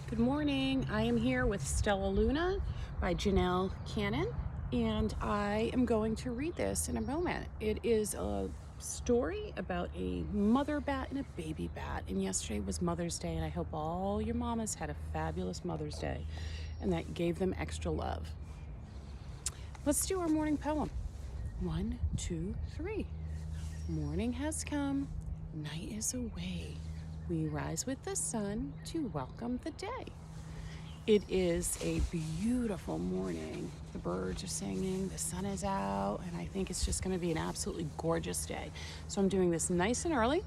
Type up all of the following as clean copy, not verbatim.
Good morning. I am here with Stellaluna by Janelle Cannon, and I am going to read this in a moment. It is a story about a mother bat and a baby bat, and yesterday was Mother's Day, and I hope all your mamas had a fabulous Mother's Day and that gave them extra love. Let's do our morning poem. 1, 2, 3. Morning has come, night is away. We rise with the sun to welcome the day. It is a beautiful morning. The birds are singing, the sun is out, and I think it's just going to be an absolutely gorgeous day. So I'm doing this nice and early,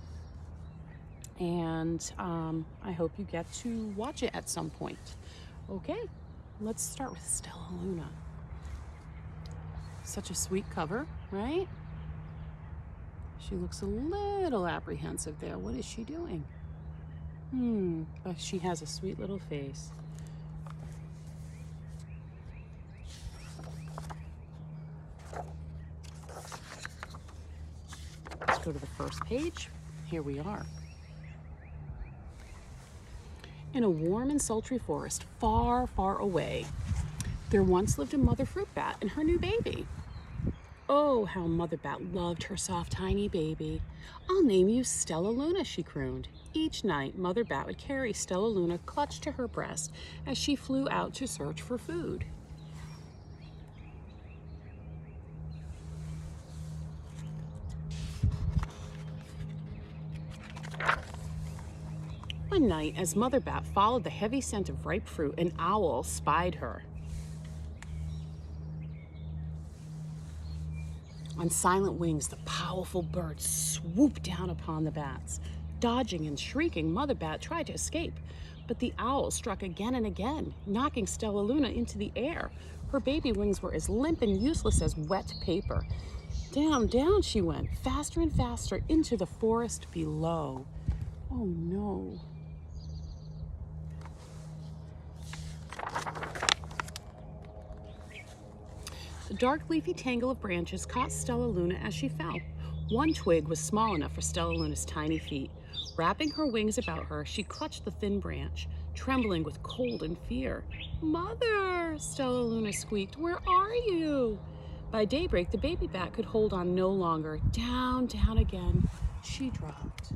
and I hope you get to watch it at some point. Okay, let's start with Stellaluna. Such a sweet cover, right? She looks a little apprehensive there. What is she doing? But she has a sweet little face. Let's go to the first page. Here we are. In a warm and sultry forest, far, far away, there once lived a mother fruit bat and her new baby. Oh, how Mother Bat loved her soft, tiny baby. I'll name you Stellaluna, she crooned. Each night, Mother Bat would carry Stellaluna clutched to her breast as she flew out to search for food. One night, as Mother Bat followed the heavy scent of ripe fruit, an owl spied her. On silent wings, the powerful bird swooped down upon the bats. Dodging and shrieking, Mother Bat tried to escape, but the owl struck again and again, knocking Stellaluna into the air. Her baby wings were as limp and useless as wet paper. Down, down she went, faster and faster, into the forest below. Oh no. The dark leafy tangle of branches caught Stellaluna as she fell. One twig was small enough for Stellaluna's tiny feet. Wrapping her wings about her, she clutched the thin branch, trembling with cold and fear. "Mother," Stellaluna squeaked, "where are you?" By daybreak, the baby bat could hold on no longer. Down, down again, she dropped.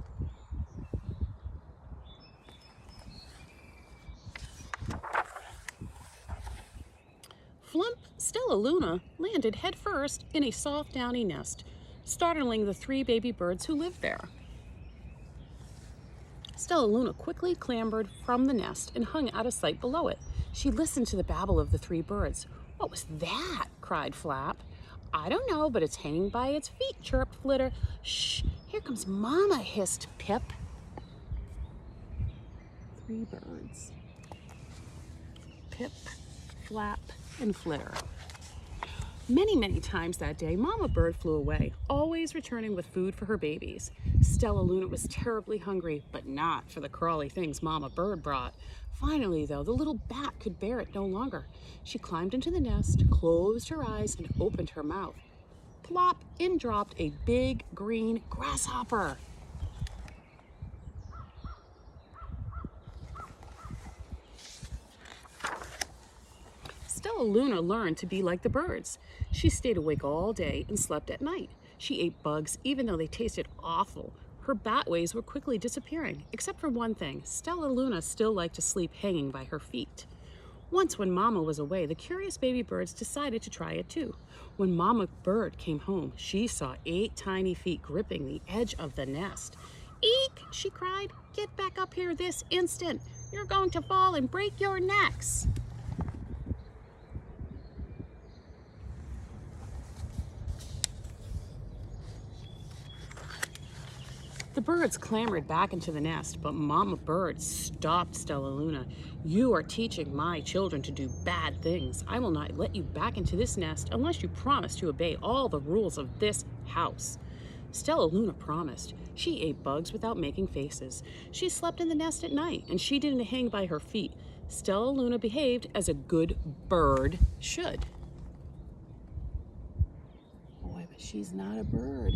Flump, Stellaluna landed headfirst in a soft, downy nest, startling the 3 baby birds who lived there. Stellaluna quickly clambered from the nest and hung out of sight below it. She listened to the babble of the 3 birds. "What was that?" cried Flap. "I don't know, but it's hanging by its feet," chirped Flitter. "Shh, here comes Mama," hissed Pip. 3 birds. Pip, Flap, and Flitter. Many, many times that day, Mama Bird flew away, always returning with food for her babies. Stellaluna was terribly hungry, but not for the crawly things Mama Bird brought. Finally, though, the little bat could bear it no longer. She climbed into the nest, closed her eyes, and opened her mouth. Plop! In dropped a big green grasshopper. Stellaluna learned to be like the birds. She stayed awake all day and slept at night. She ate bugs even though they tasted awful. Her bat ways were quickly disappearing, except for one thing. Stellaluna still liked to sleep hanging by her feet. Once when Mama was away, the curious baby birds decided to try it too. When Mama Bird came home, she saw 8 tiny feet gripping the edge of the nest. "Eek!" she cried. "Get back up here this instant. You're going to fall and break your necks." The birds clambered back into the nest, but Mama Bird stopped Stellaluna. "You are teaching my children to do bad things. I will not let you back into this nest unless you promise to obey all the rules of this house." Stellaluna promised. She ate bugs without making faces. She slept in the nest at night, and she didn't hang by her feet. Stellaluna behaved as a good bird should. Boy, but she's not a bird.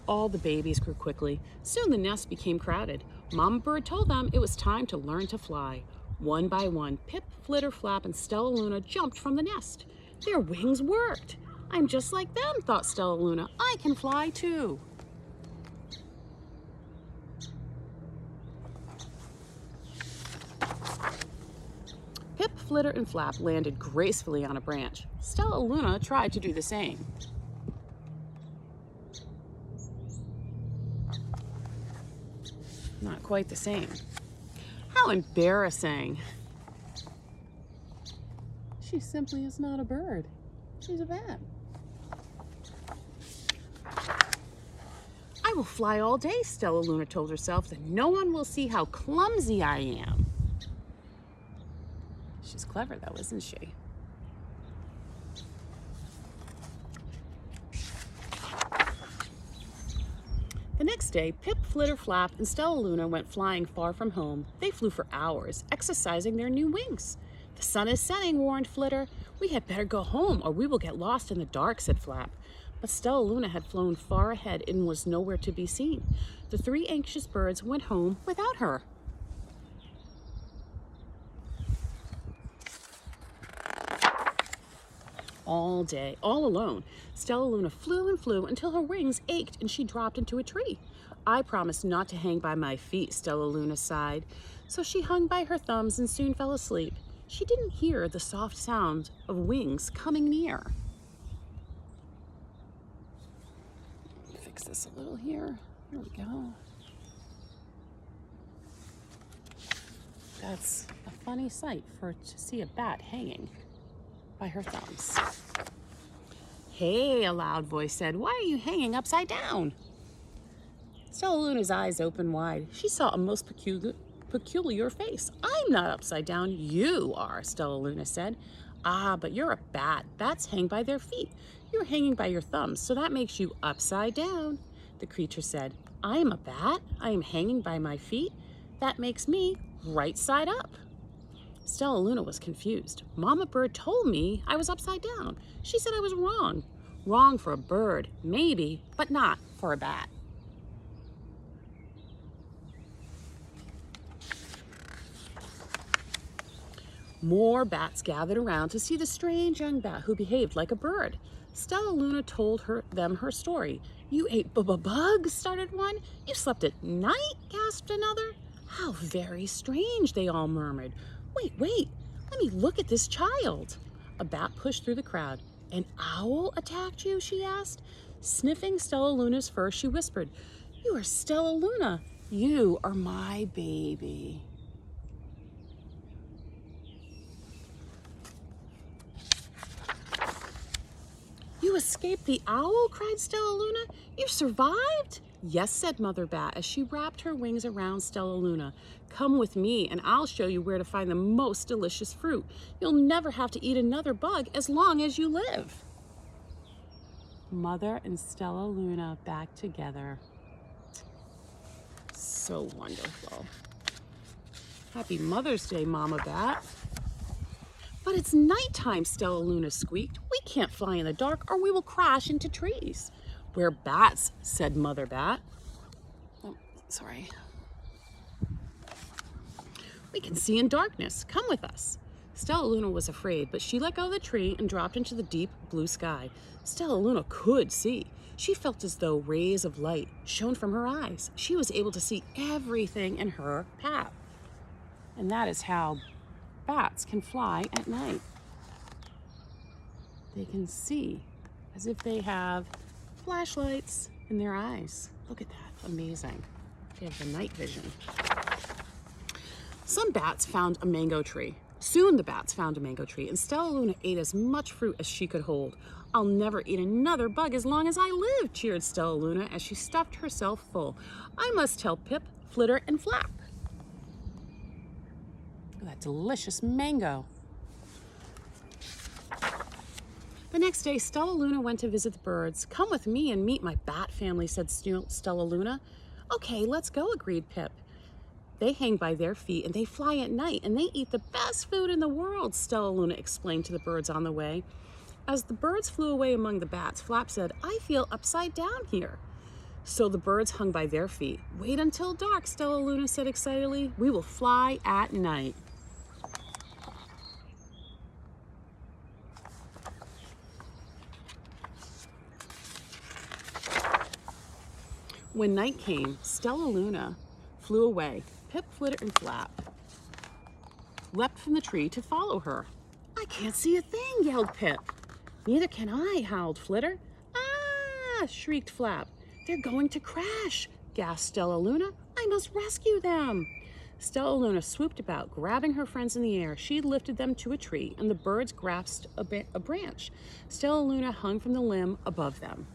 All the babies grew quickly. Soon the nest became crowded. Mama Bird told them it was time to learn to fly. One by one, Pip, Flitter, Flap, and Stellaluna jumped from the nest. Their wings worked. I'm just like them, thought Stellaluna. I can fly too. Pip, Flitter, and Flap landed gracefully on a branch. Stellaluna tried to do the same. Not quite the same. How embarrassing. She simply is not a bird. She's a bat. I will fly all day, Stellaluna told herself, then no one will see how clumsy I am. She's clever though, isn't she? The next day, Pip, Flitter, Flap, and Stellaluna went flying far from home. They flew for hours, exercising their new wings. The sun is setting, warned Flitter. We had better go home or we will get lost in the dark, said Flap. But Stellaluna had flown far ahead and was nowhere to be seen. The three anxious birds went home without her. All day, all alone, Stellaluna flew and flew until her wings ached and she dropped into a tree. I promised not to hang by my feet, Stellaluna sighed. So she hung by her thumbs and soon fell asleep. She didn't hear the soft sound of wings coming near. Fix this a little here. Here we go. That's a funny sight to see a bat hanging by her thumbs. Hey, a loud voice said, why are you hanging upside down? Stellaluna's eyes opened wide. She saw a most peculiar face. I'm not upside down, you are, Stellaluna said. Ah, but you're a bat. Bats hang by their feet. You're hanging by your thumbs, so that makes you upside down. The creature said, I am a bat. I am hanging by my feet. That makes me right side up. Stellaluna was confused. Mama Bird told me I was upside down. She said I was wrong. Wrong for a bird, maybe, but not for a bat. More bats gathered around to see the strange young bat who behaved like a bird. Stellaluna told them her story. You ate bugs, started one. You slept at night, gasped another. How very strange, they all murmured. Wait, let me look at this child. A bat pushed through the crowd. An owl attacked you, she asked. Sniffing Stellaluna's fur, she whispered, you are Stellaluna. You are my baby. You escaped the owl, cried Stellaluna. You survived? Yes, said Mother Bat as she wrapped her wings around Stellaluna. Come with me and I'll show you where to find the most delicious fruit. You'll never have to eat another bug as long as you live. Mother and Stellaluna back together. So wonderful. Happy Mother's Day, Mama Bat. But it's nighttime, Stellaluna squeaked. We can't fly in the dark or we will crash into trees. We're bats, said Mother Bat. Oh, sorry. We can see in darkness. Come with us. Stellaluna was afraid, but she let go of the tree and dropped into the deep blue sky. Stellaluna could see. She felt as though rays of light shone from her eyes. She was able to see everything in her path. And that is how bats can fly at night. They can see as if they have flashlights in their eyes. Look at that, amazing. They have the night vision. Some bats found a mango tree. Soon the bats found a mango tree, and Stellaluna ate as much fruit as she could hold. I'll never eat another bug as long as I live, cheered Stellaluna as she stuffed herself full. I must tell Pip, Flitter, and Flap. Look at that delicious mango. The next day, Stellaluna went to visit the birds. Come with me and meet my bat family, said Stellaluna. Okay, let's go, agreed Pip. They hang by their feet and they fly at night and they eat the best food in the world, Stellaluna explained to the birds on the way. As the birds flew away among the bats, Flap said, I feel upside down here. So the birds hung by their feet. Wait until dark, Stellaluna said excitedly. We will fly at night. When night came, Stellaluna flew away. Pip, Flitter, and Flap leapt from the tree to follow her. I can't see a thing, yelled Pip. Neither can I, howled Flitter. Ah, shrieked Flap. They're going to crash, gasped Stellaluna. I must rescue them. Stellaluna swooped about, grabbing her friends in the air. She lifted them to a tree, and the birds grasped a branch. Stellaluna hung from the limb above them.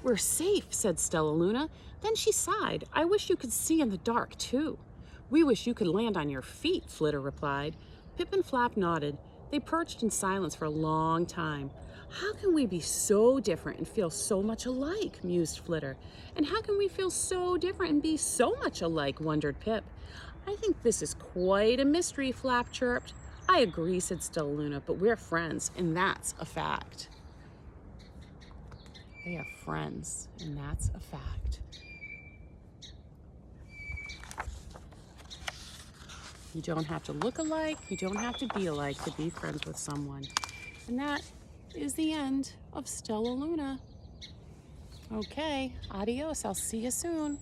We're safe, said Stellaluna. Then she sighed. I wish you could see in the dark, too. We wish you could land on your feet, Flitter replied. Pip and Flap nodded. They perched in silence for a long time. How can we be so different and feel so much alike, mused Flitter. And how can we feel so different and be so much alike, wondered Pip. I think this is quite a mystery, Flap chirped. I agree, said Stellaluna, but we're friends, and that's a fact. They are friends, and that's a fact. You don't have to look alike, you don't have to be alike to be friends with someone. And that is the end of Stellaluna. Okay, adios, I'll see you soon.